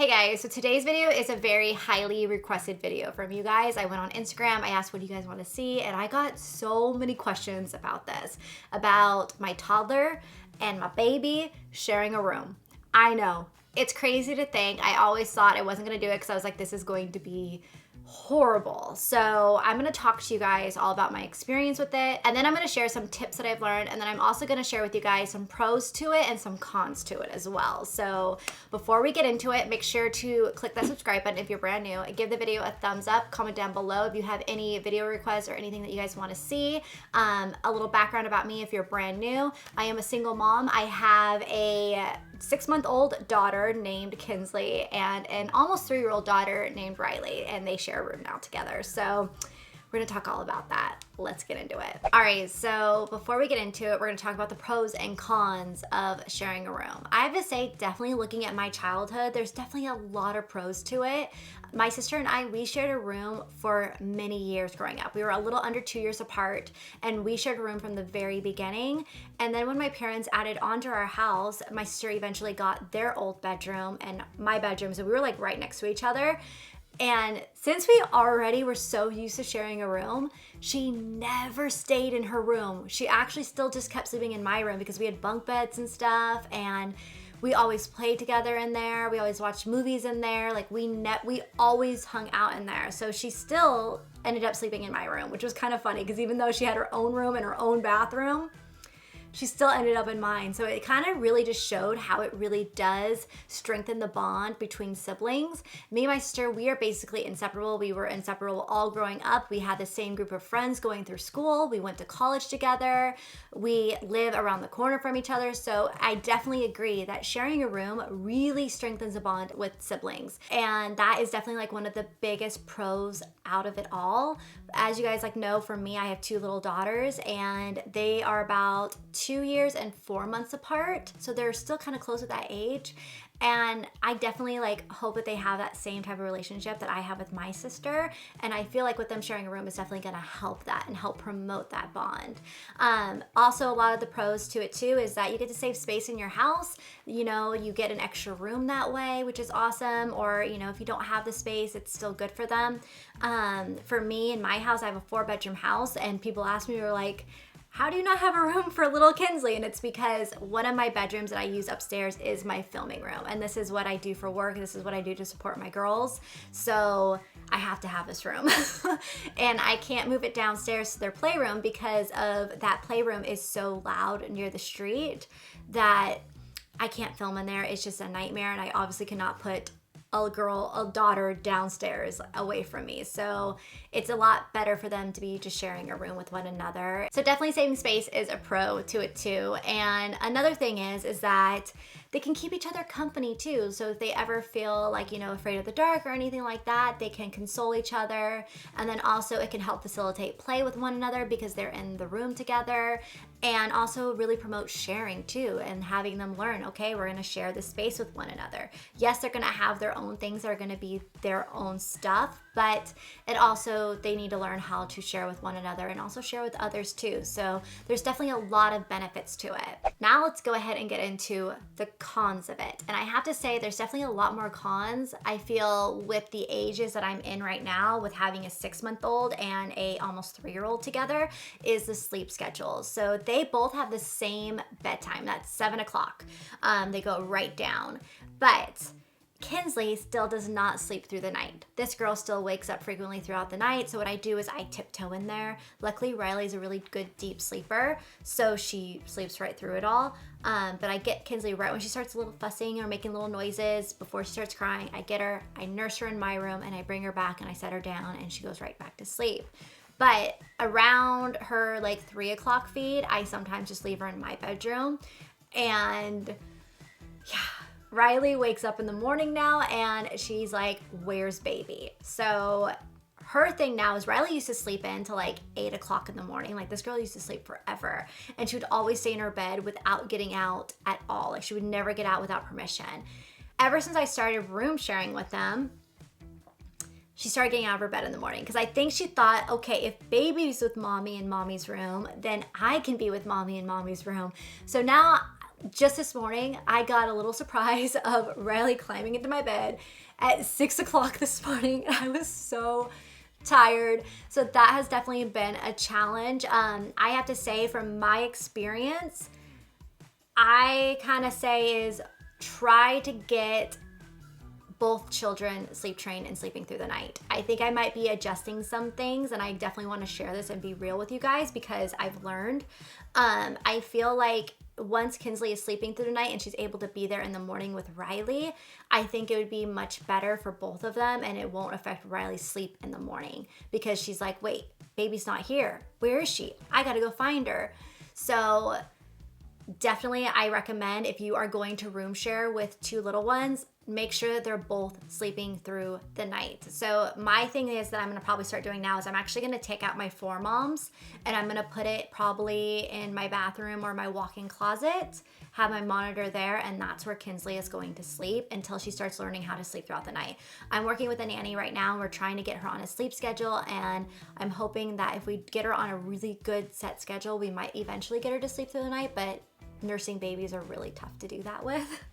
guys, so today's video is a very highly requested video from you guys. I went on Instagram, I asked what do you guys want to see, and I got so many questions about this, about my toddler and my baby sharing a room. I know, it's crazy to think. I always thought I wasn't going to do it because I was like, this is going to be horrible. So I'm going to talk to you guys all about my experience with it, and then I'm going to share some tips that I've learned, and then I'm also going to share with you guys some pros to it and some cons to it as well. So before we get into it, make sure to click that subscribe button if you're brand new, and give the video a thumbs up. Comment down below if you have any video requests or anything that you guys want to see. A little background about me if you're brand new. I am a single mom. I have a 6-month-old daughter named Kinsley and an almost 3-year-old daughter named Riley, and they share a room now together. So we're gonna talk all about that. Let's get into it. All right, so before we get into it, we're gonna talk about the pros and cons of sharing a room. I have to say, definitely looking at my childhood, there's definitely a lot of pros to it. My sister and I, we shared a room for many years growing up. We were a little under 2 years apart, and we shared a room from the very beginning. And then when my parents added onto our house, my sister eventually got their old bedroom and my bedroom, so we were like right next to each other. And since we already were so used to sharing a room, she never stayed in her room. She actually still just kept sleeping in my room because we had bunk beds and stuff, and we always played together in there. We always watched movies in there. Like we always hung out in there. So she still ended up sleeping in my room, which was kind of funny because even though she had her own room and her own bathroom, she still ended up in mine. So it kind of really just showed how it really does strengthen the bond between siblings. Me and my sister, we are basically inseparable. We were inseparable all growing up. We had the same group of friends going through school. We went to college together. We live around the corner from each other. So I definitely agree that sharing a room really strengthens a bond with siblings. And that is definitely like one of the biggest pros out of it all. As you guys know, for me, I have 2 little daughters, and they are about 2 years and 4 months apart, so they're still kind of close at that age. And I definitely hope that they have that same type of relationship that I have with my sister, and I feel like with them sharing a room is definitely going to help that and help promote that bond. Also, a lot of the pros to it too is that you get to save space in your house. You know, you get an extra room that way, which is awesome. Or if you don't have the space, it's still good for them. For me, in my house, I have a 4-bedroom house, and people ask me, they're like, how do you not have a room for little Kinsley? And it's because one of my bedrooms that I use upstairs is my filming room. And this is what I do for work. This is what I do to support my girls. So I have to have this room. And I can't move it downstairs to their playroom because of that playroom is so loud near the street that I can't film in there. It's just a nightmare. And I obviously cannot put a daughter downstairs away from me. So it's a lot better for them to be just sharing a room with one another. So definitely saving space is a pro to it too. And another thing is that they can keep each other company too. So if they ever feel afraid of the dark or anything like that, they can console each other. And then also it can help facilitate play with one another because they're in the room together, and also really promote sharing too, and having them learn, okay, we're gonna share this space with one another. Yes, they're gonna have their own things that are gonna be their own stuff, but they need to learn how to share with one another and also share with others too. So there's definitely a lot of benefits to it. Now let's go ahead and get into the cons of it. And I have to say there's definitely a lot more cons. I feel with the ages that I'm in right now, with having a 6-month-old and a almost 3-year-old together, is the sleep schedule. So they both have the same bedtime. That's 7 o'clock. They go right down. But Kinsley still does not sleep through the night. This girl still wakes up frequently throughout the night. So what I do is I tiptoe in there. Luckily, Riley's a really good deep sleeper, so she sleeps right through it all. But I get Kinsley right when she starts a little fussing or making little noises before she starts crying. I get her, I nurse her in my room, and I bring her back and I set her down, and she goes right back to sleep. But around her 3 o'clock feed, I sometimes just leave her in my bedroom. And yeah, Riley wakes up in the morning now and she's like, where's baby? So her thing now is Riley used to sleep in till 8 o'clock in the morning. This girl used to sleep forever, and she would always stay in her bed without getting out at all. She would never get out without permission. Ever since I started room sharing with them, she started getting out of her bed in the morning because I think she thought, okay, if baby's with mommy in mommy's room, then I can be with mommy in mommy's room. So now just this morning, I got a little surprise of Riley climbing into my bed at 6 o'clock this morning. I was so tired. So that has definitely been a challenge. I have to say, from my experience, I kind of say is try to get both children sleep trained and sleeping through the night. I think I might be adjusting some things, and I definitely want to share this and be real with you guys because I've learned. I feel like once Kinsley is sleeping through the night and she's able to be there in the morning with Riley, I think it would be much better for both of them, and it won't affect Riley's sleep in the morning because she's like, wait, baby's not here. Where is she? I gotta go find her. So definitely I recommend, if you are going to room share with two little ones, make sure that they're both sleeping through the night. So my thing is that I'm gonna probably start doing now is I'm actually gonna take out my floor moms and I'm gonna put it probably in my bathroom or my walk-in closet, have my monitor there, and that's where Kinsley is going to sleep until she starts learning how to sleep throughout the night. I'm working with a nanny right now. We're trying to get her on a sleep schedule, and I'm hoping that if we get her on a really good set schedule, we might eventually get her to sleep through the night, but nursing babies are really tough to do that with.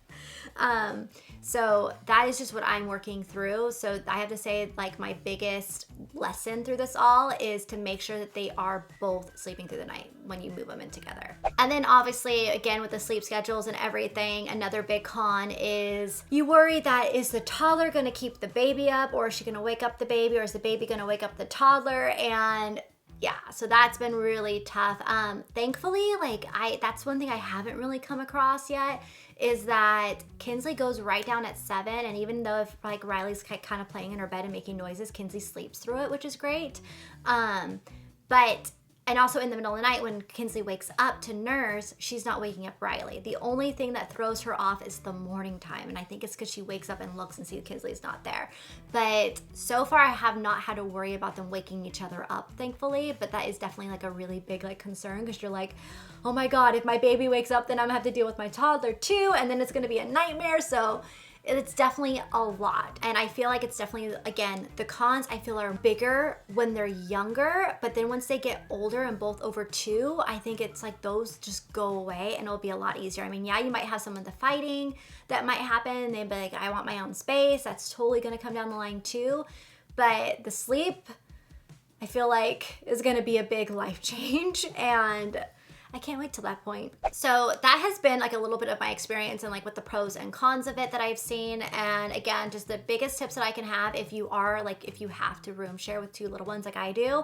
So that is just what I'm working through. So I have to say, like, my biggest lesson through this all is to make sure that they are both sleeping through the night when you move them in together. And then obviously, again, with the sleep schedules and everything, another big con is you worry that is the toddler going to keep the baby up, or is she going to wake up the baby, or is the baby going to wake up the toddler? And yeah, so that's been really tough. Thankfully, that's one thing I haven't really come across yet, is that Kinsley goes right down at 7, and even though if like Riley's kind of playing in her bed and making noises, Kinsley sleeps through it, which is great. And also in the middle of the night when Kinsley wakes up to nurse, she's not waking up Riley. The only thing that throws her off is the morning time, and I think it's because she wakes up and looks and sees Kinsley's not there. But so far I have not had to worry about them waking each other up, thankfully, but that is definitely like a really big like concern, because you're like, oh my God, if my baby wakes up, then I'm gonna have to deal with my toddler too, and then it's gonna be a nightmare. So it's definitely a lot. And I feel like it's definitely, again, the cons I feel are bigger when they're younger, but then once they get older and both over 2, I think it's like those just go away and it'll be a lot easier. I mean, yeah, you might have some of the fighting that might happen. They'd be like, I want my own space. That's totally gonna come down the line too. But the sleep, I feel like, is gonna be a big life change, and I can't wait till that point. So that has been like a little bit of my experience and like with the pros and cons of it that I've seen. And again, just the biggest tips that I can have if you have to room share with 2 little ones like I do,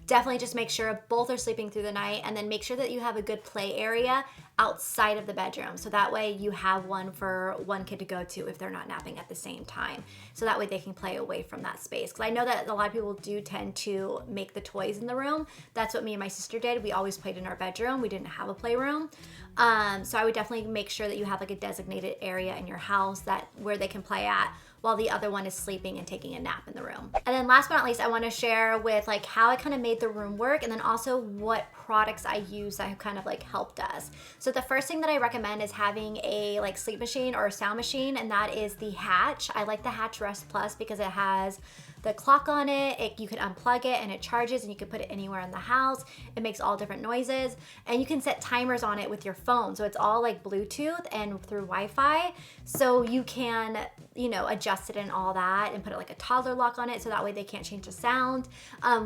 definitely just make sure both are sleeping through the night, and then make sure that you have a good play area outside of the bedroom. So that way you have one for one kid to go to if they're not napping at the same time. So that way they can play away from that space. Because I know that a lot of people do tend to make the toys in the room. That's what me and my sister did. We always played in our bedroom. We didn't have a playroom. So I would definitely make sure that you have like a designated area in your house where they can play at, while the other one is sleeping and taking a nap in the room. And then last but not least, I want to share with like how I kind of made the room work, and then also what products I use that have kind of like helped us. So the first thing that I recommend is having a like sleep machine or a sound machine, and that is the Hatch. I like the Hatch Rest Plus because it has the clock on it. You can unplug it and it charges, and you can put it anywhere in the house. It makes all different noises, and you can set timers on it with your phone. So it's all like Bluetooth and through Wi-Fi. So you can, adjust it and all that, and put it like a toddler lock on it, so that way they can't change the sound.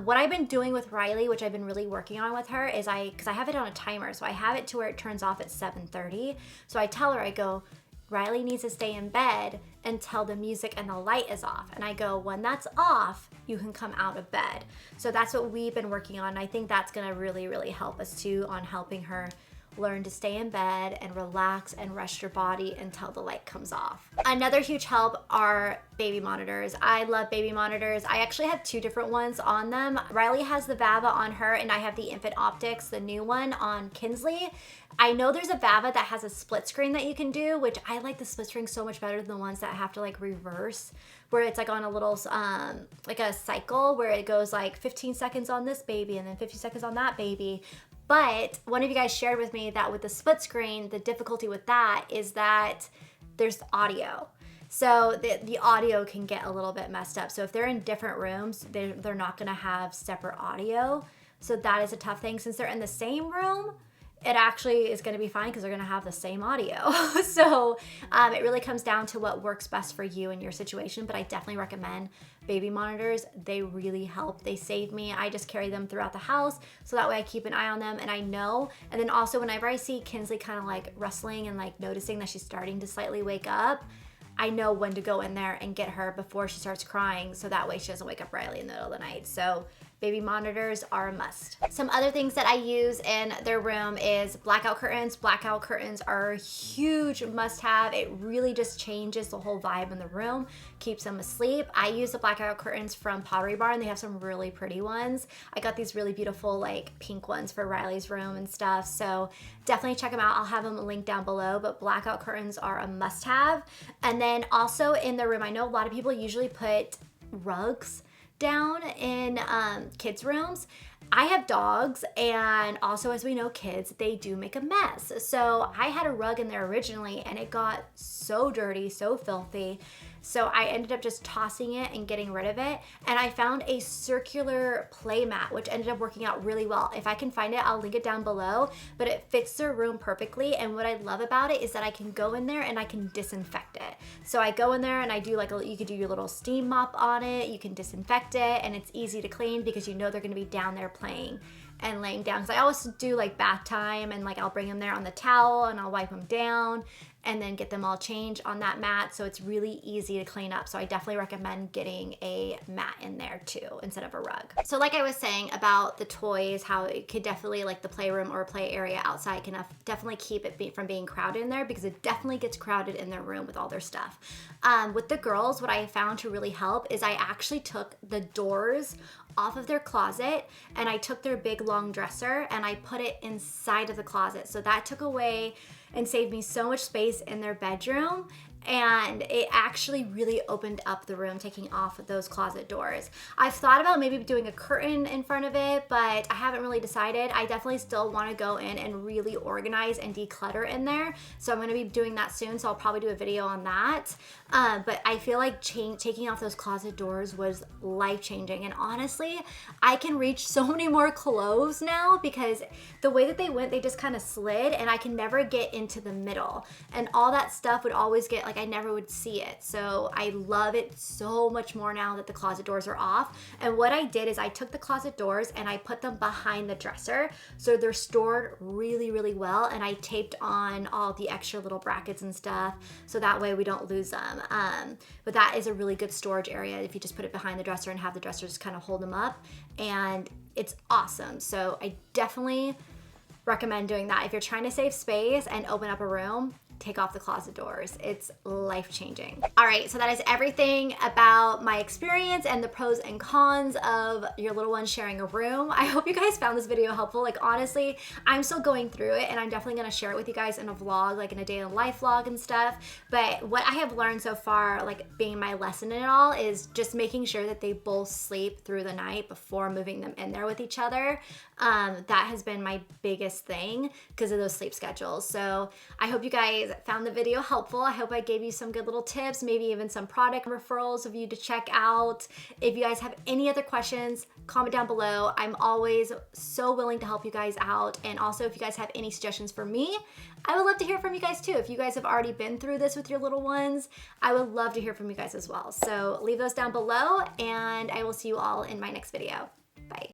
What I've been doing with Riley, which I've been really working on with her, is because I have it on a timer. So I have it to where it turns off at 7:30. So I tell her, I go, Riley needs to stay in bed until the music and the light is off. And I go, when that's off, you can come out of bed. So that's what we've been working on. I think that's gonna really, really help us too on helping her learn to stay in bed and relax and rest your body until the light comes off. Another huge help are baby monitors. I love baby monitors. I actually have 2 different ones on them. Riley has the Vava on her, and I have the Infant Optics, the new one, on Kinsley. I know there's a Vava that has a split screen that you can do, which I like the split screen so much better than the ones that have to like reverse, where it's like on a little, like a cycle where it goes like 15 seconds on this baby and then 50 seconds on that baby. But one of you guys shared with me that with the split screen, the difficulty with that is that there's audio. So the audio can get a little bit messed up. So if they're in different rooms, they're not gonna have separate audio. So that is a tough thing. Since they're in the same room, it actually is going to be fine because they're going to have the same audio. So it really comes down to what works best for you and your situation, but I definitely recommend baby monitors. They really help. They save me. I just carry them throughout the house so that way I keep an eye on them and I know. And then also whenever I see Kinsley kind of like rustling and like noticing that she's starting to slightly wake up, I know when to go in there and get her before she starts crying so that way she doesn't wake up Riley in the middle of the night. So baby monitors are a must. Some other things that I use in their room is blackout curtains. Blackout curtains are a huge must-have. It really just changes the whole vibe in the room, keeps them asleep. I use the blackout curtains from Pottery Barn. They have some really pretty ones. I got these really beautiful like pink ones for Riley's room and stuff, so definitely check them out. I'll have them linked down below, but blackout curtains are a must-have. And then also in the room, I know a lot of people usually put rugs down in kids' rooms. I have dogs, and also as we know, kids, they do make a mess. So I had a rug in there originally and it got so dirty, so filthy. So I ended up just tossing it and getting rid of it. And I found a circular play mat, which ended up working out really well. If I can find it, I'll link it down below, but it fits their room perfectly. And what I love about it is that I can go in there and I can disinfect it. So I go in there and I do like, you could do your little steam mop on it. You can disinfect it and it's easy to clean because you know they're gonna be down there playing and laying down. Because I always do like bath time and like I'll bring them there on the towel and I'll wipe them down and then get them all changed on that mat, so it's really easy to clean up. So I definitely recommend getting a mat in there too instead of a rug. So like I was saying about the toys, how it could definitely, like the playroom or play area outside can definitely keep it from being crowded in there, because it definitely gets crowded in their room with all their stuff. With the girls, what I found to really help is I actually took the doors off of their closet and I took their big long dresser and I put it inside of the closet. So that took away and saved me so much space in their bedroom, and it actually really opened up the room, taking off those closet doors. I've thought about maybe doing a curtain in front of it, but I haven't really decided. I definitely still want to go in and really organize and declutter in there, so I'm going to be doing that soon, so I'll probably do a video on that. But I feel like taking off those closet doors was life-changing, and honestly, I can reach so many more clothes now because the way that they went, they just kind of slid, and I can never get into the middle, and all that stuff would always get like I never would see it. So I love it so much more now that the closet doors are off. And what I did is I took the closet doors and I put them behind the dresser, so they're stored really, really well, and I taped on all the extra little brackets and stuff so that way we don't lose them. But that is a really good storage area if you just put it behind the dresser and have the dresser just kind of hold them up, and it's awesome. So I definitely recommend doing that. If you're trying to save space and open up a room, take off the closet doors. It's life-changing. All right, so that is everything about my experience and the pros and cons of your little one sharing a room. I hope you guys found this video helpful. Like honestly, I'm still going through it and I'm definitely gonna share it with you guys in a vlog, like in a day in life vlog and stuff. But what I have learned so far, like being my lesson in it all, is just making sure that they both sleep through the night before moving them in there with each other. That has been my biggest thing because of those sleep schedules. So I hope you guys found the video helpful. I hope I gave you some good little tips, maybe even some product referrals of you to check out. If you guys have any other questions, comment down below. I'm always so willing to help you guys out. And also if you guys have any suggestions for me, I would love to hear from you guys too. If you guys have already been through this with your little ones, I would love to hear from you guys as well. So leave those down below and I will see you all in my next video.